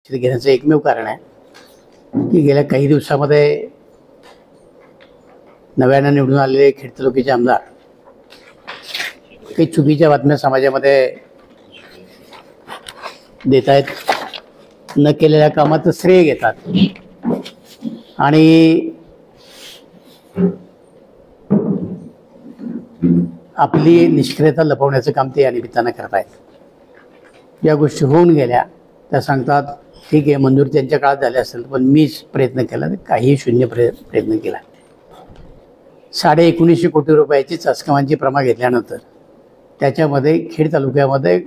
घेण्याचं एकमेव कारण आहे की गेल्या काही दिवसामध्ये नव्यानं निवडून आलेले खेड तालुक्याचे आमदार काही चुकीच्या बातम्या समाजामध्ये देत आहेत, न केलेल्या कामाचं श्रेय घेतात आणि आपली निष्क्रियता लपवण्याचं काम ते या निमित्तानं करत आहेत। या गोष्टी होऊन गेल्या त्या सांगतात ठीक आहे, मंजूर त्यांच्या काळात झाले असेल, पण मीच प्रयत्न केला, काही शून्य प्रयत्न केला। 19.5 कोटी रुपयाची चाचकामांची प्रमा घेतल्यानंतर त्याच्यामध्ये खेड तालुक्यामध्ये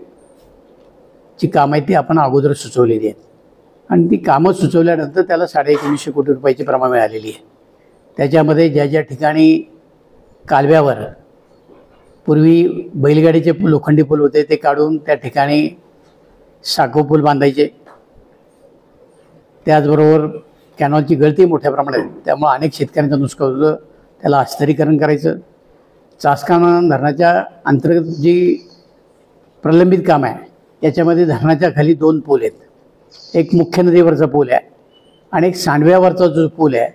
जी कामं आहेत ती आपण अगोदर सुचवलेली आहेत आणि ती कामं सुचवल्यानंतर त्याला 19.5 कोटी रुपयाची प्रमा मिळालेली आहे। त्याच्यामध्ये ज्या ज्या ठिकाणी कालव्यावर पूर्वी बैलगाडीचे लोखंडी पूल होते ते काढून त्या ठिकाणी साखो पूल बांधायचे, त्याचबरोबर कॅनॉलची गळती मोठ्या प्रमाणात, त्यामुळे अनेक शेतकऱ्यांचं नुकसान होतं, त्याला अस्थिरीकरण करायचं। चासकाना धरणाच्या अंतर्गत जी प्रलंबित काम आहे याच्यामध्ये धरणाच्या खाली 2 पूल आहेत, एक मुख्य नदीवरचा पूल आहे आणि एक सांडव्यावरचा जो पूल आहे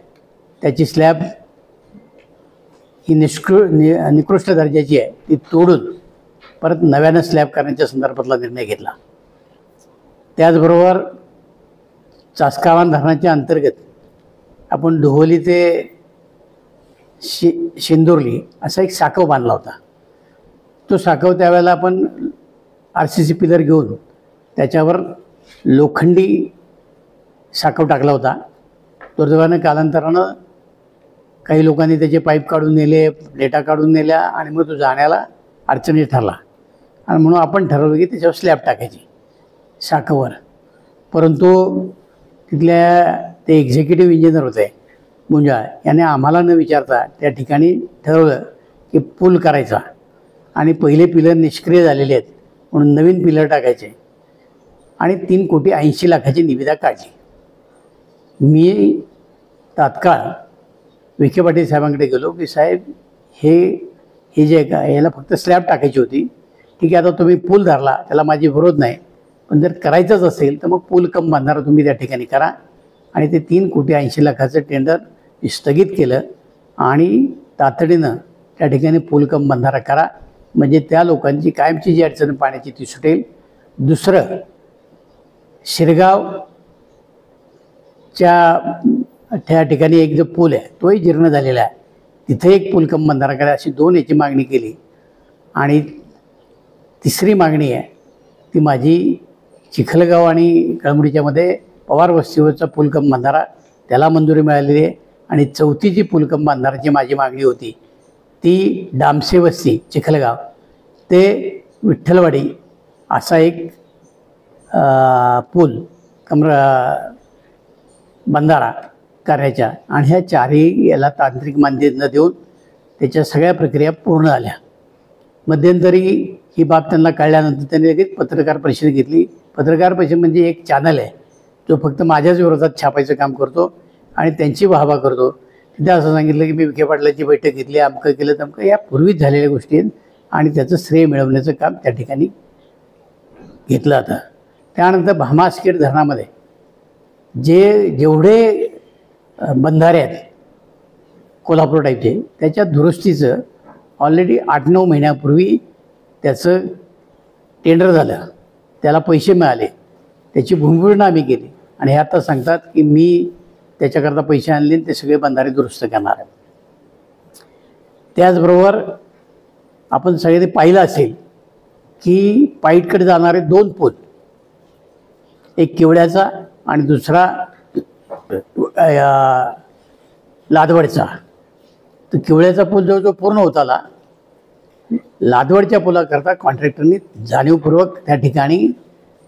त्याची स्लॅब ही निकृष्ट दर्जाची आहे, ती तोडून परत नव्यानं स्लॅब करण्याच्या संदर्भातला निर्णय घेतला। त्याचबरोबर चासकावान धरणाच्या अंतर्गत आपण ढोली ते शेंदुर्ली असा एक साकव बांधला होता। तो साकव त्यावेळेला आपण RCC पिलर घेऊन त्याच्यावर लोखंडी साकव टाकला होता। दुर्दैवानं कालांतरानं काही लोकांनी त्याचे पाईप काढून नेले, प्लेटा काढून नेल्या आणि मग तो जाण्याला अडचणीत ठरला आणि म्हणून आपण ठरवलं की त्याच्यावर स्लॅब टाकायची साकवर। परंतु तिथल्या ते एक्झिक्युटिव्ह इंजिनियर होते मुंजाळ, याने आम्हाला न विचारता त्या ठिकाणी ठरवलं की पूल करायचा आणि पहिले पिलर निष्क्रिय झालेले आहेत म्हणून नवीन पिलर टाकायचे आणि 3,80,00,000ची निविदा काढली। मी तात्काळ विखे पाटील साहेबांकडे गेलो की साहेब हे जे का याला फक्त स्लॅब टाकायची होती, ठीक आहे, आता तुम्ही पूल धरला त्याला माझी विरोध नाही, पण जर करायचंच असेल तर मग पूल कम बांधणारा तुम्ही त्या ठिकाणी करा आणि ते 3,80,00,000चं टेंडर स्थगित केलं आणि तातडीनं त्या ठिकाणी पूल कम बांधणारा करा, म्हणजे त्या लोकांची कायमची जी अडचण पाण्याची ती सुटेल। दुसरं, शिरगावच्या त्या ठिकाणी एक जो पूल आहे तोही जीर्ण झालेला आहे, तिथे एक पूल कम बांधणारा करा अशी 2 याची मागणी केली। आणि तिसरी मागणी आहे ती माझी चिखलगाव आणि कळमुडीच्यामध्ये पवार वस्तीवरचा पूल कम बांधारा त्याला मंजुरी मिळालेली आहे आणि चौथी जी पूल कम बांधाराची माझी मागणी होती ती डामसे वस्ती चिखलगाव ते विठ्ठलवाडी असा एक पूल बंधारा करायच्या आणि ह्या 4ही याला तांत्रिक मान्यता देऊन त्याच्या सगळ्या प्रक्रिया पूर्ण झाल्या। मध्यंतरी ही बाब त्यांना कळल्यानंतर त्यांनी लगेच पत्रकार परिषद घेतली। पत्रकार परिषद म्हणजे एक चॅनल आहे जो फक्त माझ्याच विरोधात छापायचं काम करतो आणि त्यांची वाहवा करतो। तिथे असं सांगितलं की मी विखे पाटलांची बैठक घेतली, अमकं केलं तमकं, या पूर्वीच झालेल्या गोष्टी आहेत आणि त्याचं श्रेय मिळवण्याचं काम त्या ठिकाणी घेतलं जातं। त्यानंतर भामासखेड धरणामध्ये जेवढे बंधारे आहेत कोल्हापूर टाईपचे त्याच्या दुरुस्तीचं ऑलरेडी 8-9 महिन्यापूर्वी त्याचं टेंडर झालं, त्याला पैसे मिळाले, त्याची भूमिपूजन आम्ही केली आणि हे आता सांगतात की मी त्याच्याकरता पैसे आणले आणि ते सगळे बंधारे दुरुस्त करणार आहे। त्याचबरोबर आपण सगळे ते पाहिलं असेल की पाईटकडे जाणारे 2 पूल, एक केवड्याचा आणि दुसरा लादवडचा। तर केवड्याचा पूल जो पूर्ण होत आला, लादवडच्या पुलाकरता कॉन्ट्रॅक्टरनी जाणीवपूर्वक त्या ठिकाणी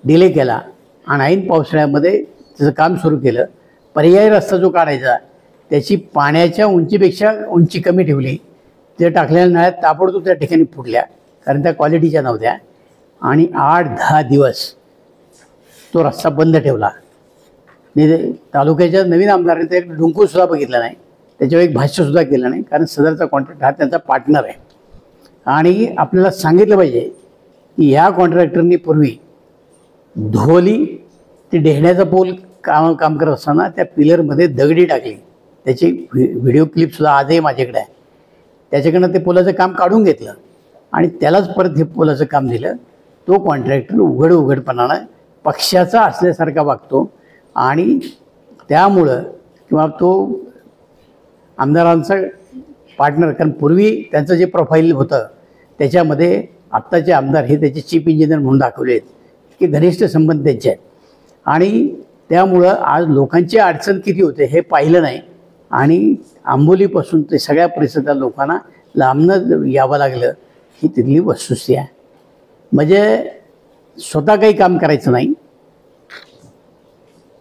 डिले केला आणि ऐन पावसाळ्यामध्ये त्याचं काम सुरू केलं। पर्यायी रस्ता जो काढायचा त्याची पाण्याच्या उंचीपेक्षा उंची कमी ठेवली, ते टाकलेल्या नळ्यात ताबडतोब त्या ठिकाणी फुटल्या कारण त्या क्वालिटीच्या नव्हत्या आणि 8-10 दिवस तो रस्ता बंद ठेवला। तालुक्याच्या नवीन आमदारांनी ते एक डुंकूसुद्धा बघितला नाही, त्याच्यावर एक भाष्यसुद्धा केलं नाही कारण सदरचा कॉन्ट्रॅक्ट हा त्यांचा पार्टनर आहे। आणि आपल्याला सांगितलं पाहिजे की ह्या कॉन्ट्रॅक्टरनी पूर्वी धोली ते डेहण्याचा पोल काम करत असताना त्या पिलरमध्ये दगडी टाकली. त्याची व्हिडिओ क्लिपसुद्धा आजही माझ्याकडे आहे. त्याच्याकडनं ते पोलाचं काम काढून घेतलं आणि त्यालाच परत हे पोलाचं काम दिलं. तो कॉन्ट्रॅक्टर उघडपणानं पक्षाचा असल्यासारखा वागतो आणि त्यामुळं किंवा तो आमदारांचा पार्टनर, कारण पूर्वी त्यांचं जे प्रोफाईल होतं त्याच्यामध्ये आत्ताचे आमदार हे त्याचे चीफ इंजिनियर म्हणून दाखवले आहेत की घनिष्ठ संबंध त्यांचे आहेत. आणि त्यामुळं आज लोकांची अडचण किती होते हे पाहिलं नाही आणि आंबोलीपासून ते सगळ्या परिसरातल्या लोकांना लांबनं यावं लागलं ही तिथली वस्तुस्थिती आहे. म्हणजे स्वतः काही काम करायचं नाही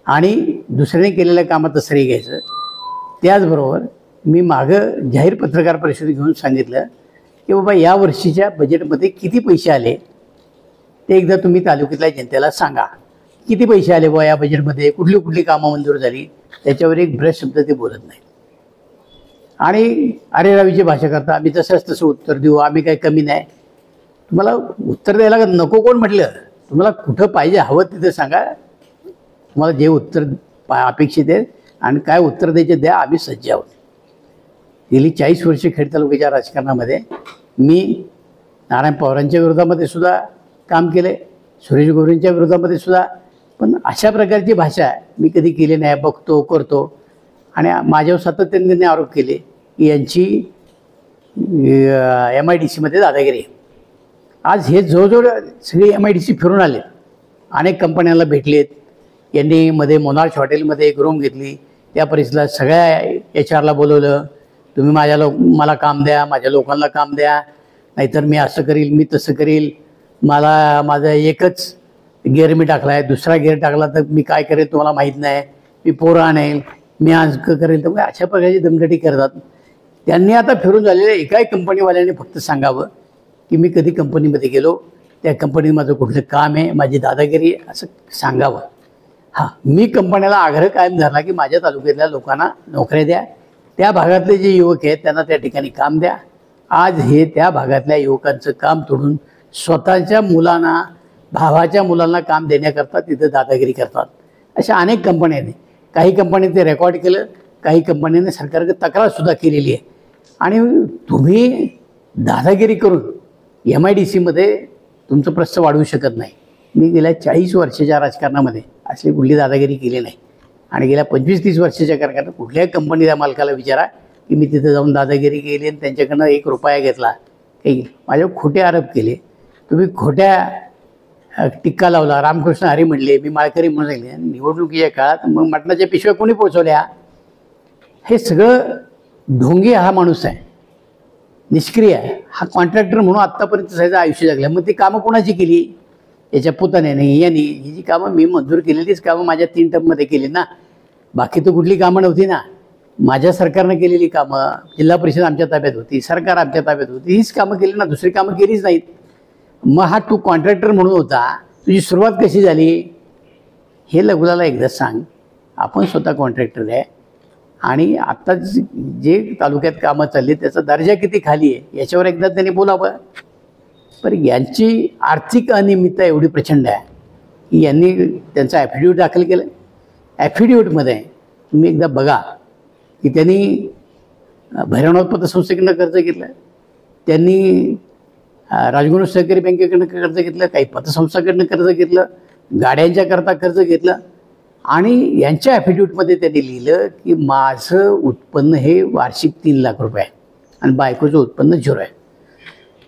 आणि दुसऱ्याने केलेल्या कामात श्रेय घ्यायचं. त्याचबरोबर मी मागं जाहीर पत्रकार परिषदेत घेऊन सांगितलं की बाबा या वर्षीच्या बजेटमध्ये किती पैसे आले ते एकदा तुम्ही तालुक्यातल्या जनतेला सांगा. किती पैसे आले बाबा या बजेटमध्ये, कुठली कुठली कामं मंजूर झाली, त्याच्यावर एक ब्रश शब्द ते बोलत नाहीत. आणि अरे रावीची भाषा करता, आम्ही तसंच तसं उत्तर देऊ, आम्ही काही कमी नाही. तुम्हाला उत्तर द्यायला नको कोण म्हटलं? तुम्हाला कुठं पाहिजे हवं तिथं सांगा. तुम्हाला जे उत्तर अपेक्षित आहे आणि काय उत्तर द्यायचे द्या, आम्ही सज्ज आहोत. गेली 40 वर्षे खेड तालुक्याच्या राजकारणामध्ये मी नारायण पवारांच्या विरोधामध्ये सुद्धा काम केले, सुरेश गोरेंच्या विरोधामध्ये सुद्धा. पण अशा प्रकारची भाषा मी कधी केली नाही. बघतो, करतो. आणि माझ्यावर सातत्याने त्यांनी आरोप केले की यांची MIDCमध्ये दादागिरी. आज हे जवळजवळ सगळे MIDC फिरून आले, अनेक कंपन्यांना भेटलेत. यांनी मध्ये मोनार्च हॉटेलमध्ये एक रूम घेतली. त्या परिसरात सगळ्या HRला बोलवलं, तुम्ही मला काम द्या, माझ्या लोकांना काम द्या, नाहीतर मी असं करील, मी तसं करील. माझा एकच गिअर मी टाकला आहे, दुसरा गिअर टाकला तर मी काय करेल तुम्हाला माहीत नाही, मी पोरं आणेल, मी आज करेल. तर अशा प्रकारची दमदाटी करतात. त्यांनी आता फिरून झालेल्या एकाही कंपनीवाल्याने फक्त सांगावं की मी कधी कंपनीमध्ये गेलो, त्या कंपनीत माझं कुठलं काम आहे, माझी दादागिरी आहे, असं सांगावं. हां, मी कंपन्याला आग्रह कायम धरला की माझ्या तालुक्यातल्या लोकांना नोकऱ्या द्या, त्या भागातले जे युवक आहेत त्यांना त्या ठिकाणी काम द्या. आज हे त्या भागातल्या युवकांचं काम तोडून स्वतःच्या मुलांना, भावाच्या मुलांना काम देण्याकरता तिथं दादागिरी करतात. अशा अनेक कंपन्या आहेत. काही कंपन्यांनी ते रेकॉर्ड केलं, काही कंपन्यांनी सरकारकडे तक्रारसुद्धा केलेली आहे. आणि तुम्ही दादागिरी करून MIDCमध्ये तुमचं प्रस्ताव वाढवू शकत नाही. मी गेल्या 40 वर्षाच्या राजकारणामध्ये असली कुठली दादागिरी केली नाही. आणि गेल्या 25-30 वर्षाच्या कारखान्यात कुठल्याही कंपनीच्या मालकाला विचारा की मी तिथे जाऊन दादागिरी केली आणि त्यांच्याकडनं 1 रुपया घेतला, काही माझ्यावर खोटे आरोप केले, तुम्ही खोट्या टिक्का लावला, रामकृष्ण हरी म्हणले, मी माळकरी म्हणून सांगितले. निवडणुकीच्या काळात मग मटणाच्या पिशव्या कोणी पोचवल्या? हे सगळं ढोंगी हा माणूस आहे, निष्क्रिय आहे. हा कॉन्ट्रॅक्टर म्हणून आत्तापर्यंत त्याचं आयुष्य जगलं. मग ती कामं कोणाची केली? याच्या पुताने यांनी. ही जी कामं मी मंजूर केलेलीच कामं माझ्या 3 टर्ममध्ये केली ना. बाकी तर कुठली कामं नव्हती ना. माझ्या सरकारनं केलेली कामं, जिल्हा परिषद आमच्या ताब्यात होती, सरकार आमच्या ताब्यात होती, हीच कामं केली ना, दुसरी कामं केलीच नाहीत. मग हा तू कॉन्ट्रॅक्टर म्हणून होता, तुझी सुरुवात कशी झाली हे लघुलाला एकदा सांग. आपण स्वतः कॉन्ट्रॅक्टर आहे आणि आत्ता जे तालुक्यात कामं चालली त्याचा दर्जा किती खाली आहे याच्यावर एकदा त्यांनी बोलावं. पण यांची आर्थिक अनियमितता एवढी प्रचंड आहे की यांनी त्यांचं ॲफिडेविट दाखल केलं. ॲफिडेविटमध्ये तुम्ही एकदा बघा की त्यांनी भैरवनाथ पतसंस्थेकडनं कर्ज घेतलं, त्यांनी राजगुरू सहकारी बँकेकडनं कर्ज घेतलं, काही पतसंस्थाकडनं कर्ज घेतलं, गाड्यांच्याकरता कर्ज घेतलं. आणि यांच्या ॲफिडेविटमध्ये त्यांनी लिहिलं की माझं उत्पन्न हे वार्षिक 3 लाख रुपये आहे आणि बायकोचं उत्पन्न 0 आहे.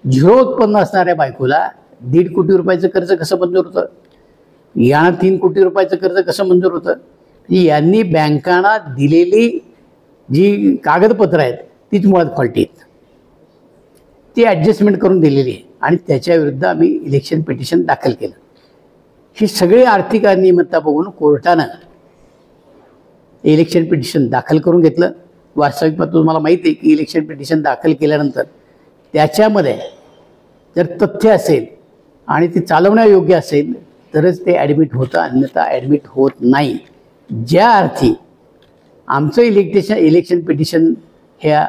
0 उत्पन्न असणाऱ्या बायकोला 1.5 कोटी रुपयाचं कर्ज कसं मंजूर होतं? यांना 3 कोटी रुपयाचं कर्ज कसं मंजूर होतं? यांनी बँकांना दिलेली जी कागदपत्रं आहेत तीच मुळात फॉल्टी आहेत. ती ॲडजस्टमेंट करून दिलेली आहे आणि त्याच्याविरुद्ध आम्ही इलेक्शन पिटिशन दाखल केलं. ही सगळी आर्थिक अनियमितता बघून कोर्टानं इलेक्शन पिटिशन दाखल करून घेतलं. वास्तविक पाहता तुम्हाला माहिती आहे की इलेक्शन पिटिशन दाखल केल्यानंतर त्याच्यामध्ये जर तथ्य असेल आणि ते चालवण्यायोग्य असेल तरच ते ॲडमिट होतं, अन्यथा ॲडमिट होत नाही. ज्या अर्थी आमचं इलेक्शन पिटिशन ह्या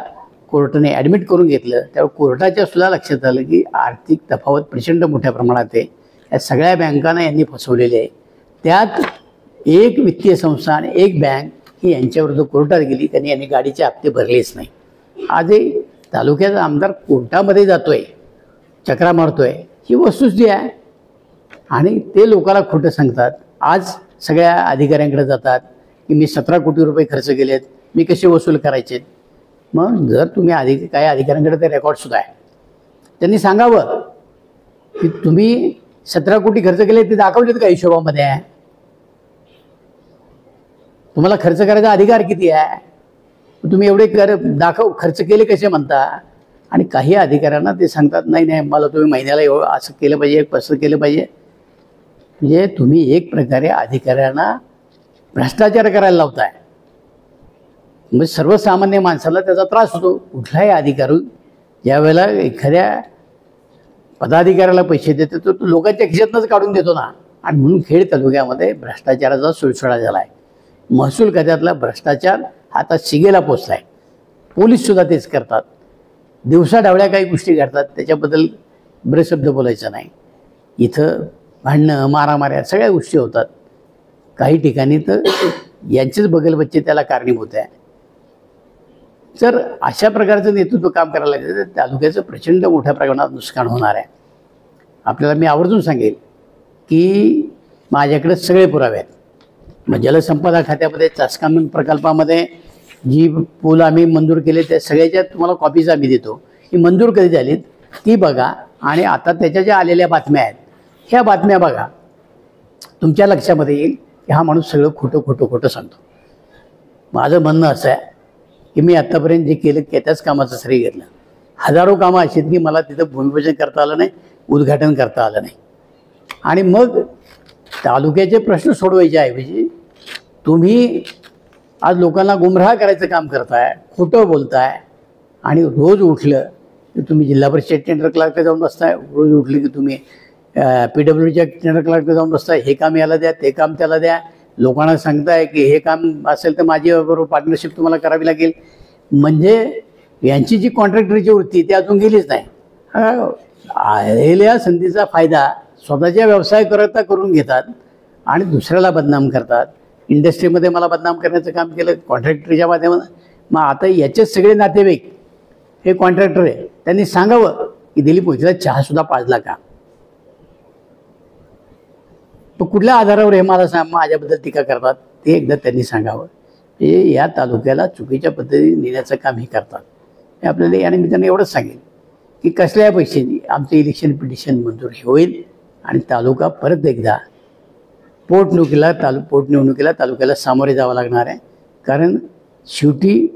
कोर्टाने ॲडमिट करून घेतलं त्यावर कोर्टाच्या सुद्धा लक्षात आलं की आर्थिक तफावत प्रचंड मोठ्या प्रमाणात आहे. या सगळ्या बँकांना यांनी फसवलेले आहे. त्यात एक वित्तीय संस्था आणि एक बँक ही यांच्याविरुद्ध कोर्टात गेली, त्यांनी यांनी गाडीचे हप्ते भरलेच नाही. आजही तालुक्याचा आमदार कोर्टामध्ये जातोय, चक्रा मारतोय, ही वस्तुस्थिती आहे. आणि ते लोकांना खोटं सांगतात. आज सगळ्या अधिकाऱ्यांकडे जातात की मी 17 कोटी रुपये खर्च केलेत, मी कसे वसूल करायचे. मग जर तुम्ही काही अधिकाऱ्यांकडे ते रेकॉर्डसुद्धा आहे, त्यांनी सांगावं की तुम्ही 17 कोटी खर्च केले, ते दाखवलेत का हिशोबामध्ये आहे. तुम्हाला खर्च करायचा अधिकार किती आहे, तुम्ही एवढे खर्च केले कसे म्हणता. आणि काही अधिकाऱ्यांना ते सांगतात नाही नाही मला तुम्ही महिन्याला एवढं असं केलं पाहिजे, कसं केलं पाहिजे. म्हणजे तुम्ही एक प्रकारे अधिकाऱ्यांना भ्रष्टाचार करायला लावताय. म्हणजे सर्वसामान्य माणसाला त्याचा त्रास होतो. कुठलाही अधिकारी ज्या वेळेला एखाद्या पदाधिकाऱ्याला पैसे देतो तो लोकांच्या खिशातनंच काढून देतो ना. आणि म्हणून खेड तालुक्यामध्ये भ्रष्टाचाराचा सुळसुळा झाला आहे. महसूल खात्यातला भ्रष्टाचार आता शिगेला पोचला आहे. पोलीससुद्धा तेच करतात. दिवसाढवळ्या काही गोष्टी घडतात, त्याच्याबद्दल बरे शब्द बोलायचं नाही. इथं भांडणं मारामाऱ्या सगळ्या गोष्टी होतात. काही ठिकाणी तर यांचेच बगलबच्चे त्याला कारणीभूत आहे. जर अशा प्रकारचं नेतृत्व काम करायला लागलं तर तालुक्याचं प्रचंड मोठ्या प्रमाणात नुकसान होणार आहे. आपल्याला मी आवर्जून सांगेल की माझ्याकडे सगळे पुरावे आहेत. मग जलसंपदा खात्यामध्ये चासकाम प्रकल्पामध्ये जी पूल आम्ही मंजूर केले त्या सगळ्याच्या तुम्हाला कॉपीज आम्ही देतो. ही मंजूर कधी झालीत ती बघा. आणि आता त्याच्या ज्या आलेल्या बातम्या आहेत ह्या बातम्या बघा, तुमच्या लक्षामध्ये येईल की हा माणूस सगळं खोटं सांगतो. माझं म्हणणं असं आहे की मी आत्तापर्यंत जे केलं त्याच कामाचं श्रेय घेतलं. हजारो कामं अशी आहेत की मला तिथं भूमिपूजन करता आलं नाही, उद्घाटन करता आलं नाही. आणि मग तालुक्याचे प्रश्न सोडवायचे ऐवजी तुम्ही आज लोकांना गुमराह करायचं काम करताय, खोटं बोलताय. आणि रोज उठलं की तुम्ही जिल्हा परिषद टेंडर क्लार्कला जाऊन बसताय, रोज उठले की तुम्ही PWDच्या टेंडर क्लार्कला जाऊन बसताय, हे काम याला द्या, ते काम त्याला द्या. लोकांना सांगताय की हे काम असेल तर माझ्याबरोबर पार्टनरशिप तुम्हाला करावी लागेल. म्हणजे यांची जी कॉन्ट्रॅक्टरची वृत्ती ती अजून गेलीच नाही. आलेल्या संधीचा फायदा स्वतःच्या व्यवसाय करता करून घेतात आणि दुसऱ्याला बदनाम करतात. इंडस्ट्रीमध्ये मला बदनाम करण्याचं काम केलं कॉन्ट्रॅक्टरच्या माध्यमातून. मग आता याचेच सगळे नातेवाईक हे कॉन्ट्रॅक्टर आहे, त्यांनी सांगावं की दिलीप मोहितेला चहासुद्धा पाजला का. तो कुठल्या आधारावर हे मला माझ्याबद्दल टीका करतात ते एकदा त्यांनी सांगावं. हे या तालुक्याला चुकीच्या पद्धतीने नेण्याचं काम हे करतात. हे आपल्याला या निमित्ताने एवढंच सांगेल की कसल्याही पैशांनी आमचं इलेक्शन पिटिशन मंजूर होईल आणि तालुका परत एकदा पोटनिवडणुकीला तालुक्याला सामोरे जावं लागणार आहे. कारण शेवटी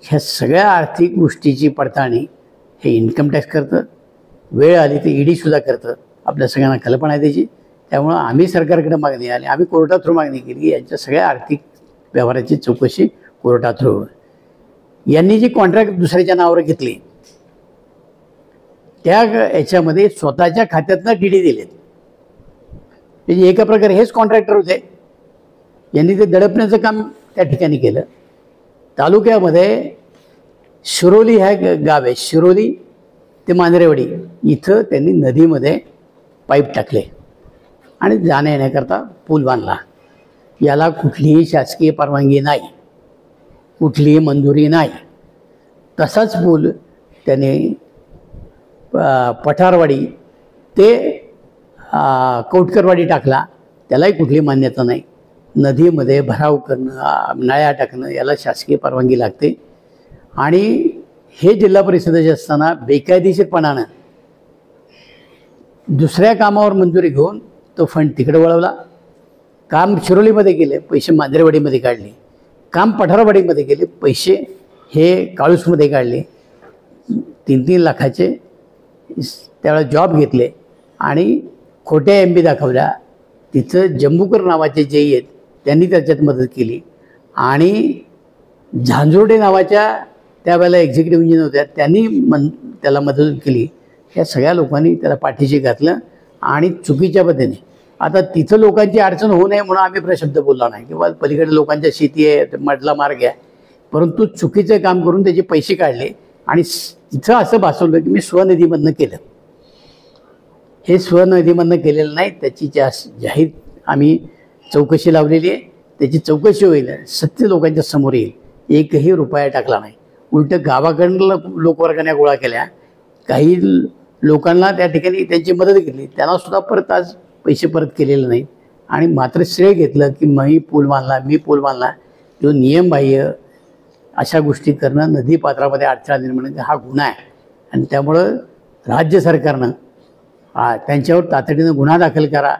ह्या सगळ्या आर्थिक गोष्टीची पडताळणी हे इन्कम टॅक्स करतं, वेळ आली तर EDसुद्धा करतं. आपल्या सगळ्यांना कल्पना आहे त्याची. त्यामुळं आम्ही सरकारकडे मागणी आली, आम्ही कोर्टा थ्रू मागणी केली की यांच्या सगळ्या आर्थिक व्यवहाराची चौकशी कोर्टा थ्रू. यांनी जी कॉन्ट्रॅक्ट दुसऱ्याच्या नावावर घेतली त्या याच्यामध्ये स्वतःच्या खात्यातनं DD दिलेत. म्हणजे एका प्रकारे हेच कॉन्ट्रॅक्टर होते. यांनी ते दडपण्याचं काम त्या ठिकाणी केलं. तालुक्यामध्ये शिरोली ह्या गाव आहे, शिरोली ते मांजरेवाडी इथं त्यांनी नदीमध्ये पाईप टाकले आणि जाण्या येण्याकरता पूल बांधला. याला कुठलीही शासकीय परवानगी नाही, कुठलीही मंजुरी नाही. तसाच पूल त्याने पठारवाडी ते कौटकरवाडी टाकला, त्यालाही कुठली मान्यता नाही. नदीमध्ये भराव करणं, नळ्या टाकणं याला शासकीय परवानगी लागते. आणि हे जिल्हा परिषदेचे असताना बेकायदेशीरपणानं दुसऱ्या कामावर मंजुरी घेऊन तो फंड तिकडे वळवला. काम शिरोलीमध्ये केले, पैसे मांजरेवाडीमध्ये काढले. काम पठारवाडीमध्ये केले, पैसे हे काळूसमध्ये काढले. 3-3 लाखाचे त्यावेळेला जॉब घेतले आणि खोट्या MB दाखवल्या. तिथं जंबूकर नावाचे जे आहेत त्यांनी त्याच्यात मदत केली. आणि झांझोडे नावाच्या त्यावेळेला एक्झिक्युटिव्ह इंजिनियर होत्या, त्यांनी त्याला मदत केली. या सगळ्या लोकांनी त्याला पाठीशी घातलं आणि चुकीच्या पद्धतीने. आता तिथं लोकांची अडचण होऊ नये म्हणून आम्ही प्रशब्द बोलला नाही किंवा पलीकडे लोकांच्या शेती आहे, मधला मार्ग आहे, परंतु चुकीचं काम करून त्याचे पैसे काढले आणि तिथं असं भासवलं की मी स्वनिधीमधनं केलं. हे स्वनिधीमधनं केलेलं नाही, त्याची जाहीर आम्ही चौकशी लावलेली आहे, त्याची चौकशी होईल, सत्य लोकांच्या समोर येईल. एकही रुपया टाकला नाही, उलट गावाकडनं लोकवर्गण्या गोळा केल्या, काही लोकांना त्या ठिकाणी त्यांची मदत केली, त्यांना सुद्धा परत आज पैसे परत केलेले नाहीत. आणि मात्र श्रेय घेतलं की मी पूल बांधला, जो नियमबाह्य अशा गोष्टी करणं, नदी पात्रामध्ये अडथळा निर्माण हा गुन्हा आहे. आणि त्यामुळं राज्य सरकारनं त्यांच्यावर तातडीनं गुन्हा दाखल करा.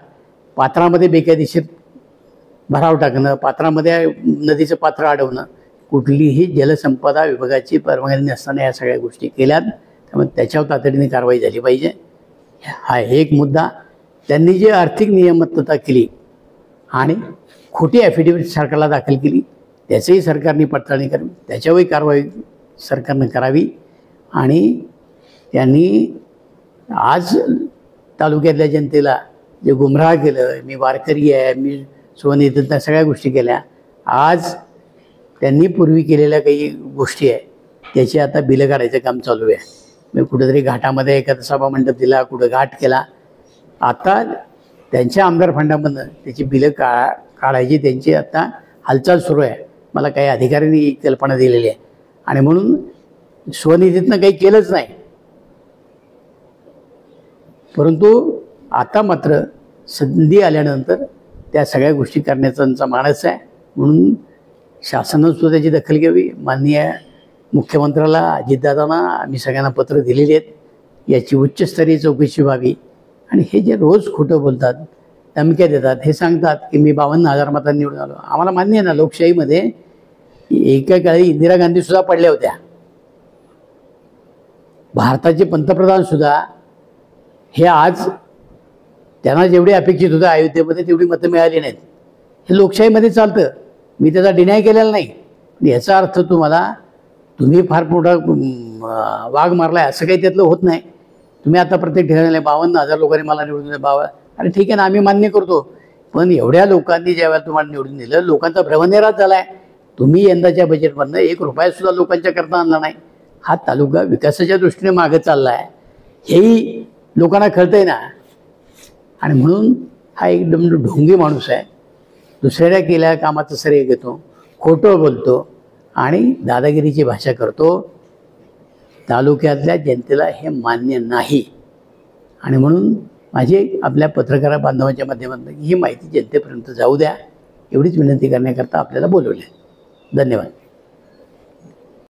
पात्रामध्ये बेकायदेशीर भराव टाकणं, पात्रामध्ये नदीचं पात्र अडवणं, कुठलीही जलसंपदा विभागाची परवानगी नसताना या सगळ्या गोष्टी केल्यात. त्यामुळे त्याच्यावर तातडीने कारवाई झाली पाहिजे. हा एक मुद्दा. त्यांनी जी आर्थिक नियमतता केली आणि खोटी ॲफिडेव्हिट सरकारला दाखल केली, त्याचंही सरकारने पडताळणी करावी, त्याच्यावरही कारवाई सरकारनं करावी. आणि त्यांनी आज तालुक्यातल्या जनतेला जे गुमराह केलं, मी वारकरी आहे, मी स्वनिधीतल्या सगळ्या गोष्टी केल्या, आज त्यांनी पूर्वी केलेल्या काही गोष्टी आहे त्याची आता बिलं काढायचं काम चालू आहे. मी कुठेतरी घाटामध्ये एखादा सभा मंडप दिला, कुठं घाट केला, आता त्यांच्या आमदार फंडामधनं त्याची बिलं काढायची त्यांची आता हालचाल सुरू आहे. मला काही अधिकाऱ्यांनी कल्पना दिलेली आहे आणि म्हणून स्वनिधीतनं काही केलंच नाही. परंतु आता मात्र संधी आल्यानंतर त्या सगळ्या गोष्टी करण्याचा त्यांचा मानस आहे. म्हणून शासनानं सुद्धा त्याची दखल घ्यावी. माननीय मुख्यमंत्र्याला, अजितदादांना आम्ही सगळ्यांना पत्र दिलेली आहेत, याची उच्चस्तरीय चौकशी व्हावी. आणि हे जे रोज खोटं बोलतात, धमक्या देतात, हे सांगतात की मी 52,000 मतांनी निवडून आलो. आम्हाला मान्य आहे ना, लोकशाहीमध्ये एका काळी इंदिरा गांधी सुद्धा पडल्या होत्या, भारताचे पंतप्रधान सुद्धा. हे आज त्यांना जेवढी अपेक्षित होतं अयोध्येमध्ये तेवढी मतं मिळाली नाहीत. हे लोकशाहीमध्ये चालतं, मी त्याचा डिनाय केलेला नाही. याचा अर्थ तुम्ही फार मोठा वाघ मारलाय असं काही त्यातलं होत नाही. तुम्ही आता प्रत्येक ठिकाणी 52,000 लोकांनी मला निवडून दिलं, अरे ठीक आहे ना, आम्ही मान्य करतो. पण एवढ्या लोकांनी ज्यावेळेला तुम्हाला निवडून दिलं, लोकांचा भ्रमनिरास झाला आहे. तुम्ही यंदाच्या बजेटमधनं 1 रुपयासुद्धा लोकांच्या करता आणला नाही. हा तालुका विकासाच्या दृष्टीने मागे चालला आहे, हेही लोकांना कळतंय ना. आणि म्हणून हा एकदम ढोंगी माणूस आहे, दुसऱ्या केलेल्या कामाचं श्रेय घेतो, खोटं बोलतो आणि दादागिरीची भाषा करतो. तालुक्यातल्या जनतेला हे मान्य नाही. आणि म्हणून माझी आपल्या पत्रकार बांधवांच्या माध्यमातून ही माहिती जनतेपर्यंत जाऊ द्या, एवढीच विनंती करण्याकरता आपल्याला बोलवले. धन्यवाद.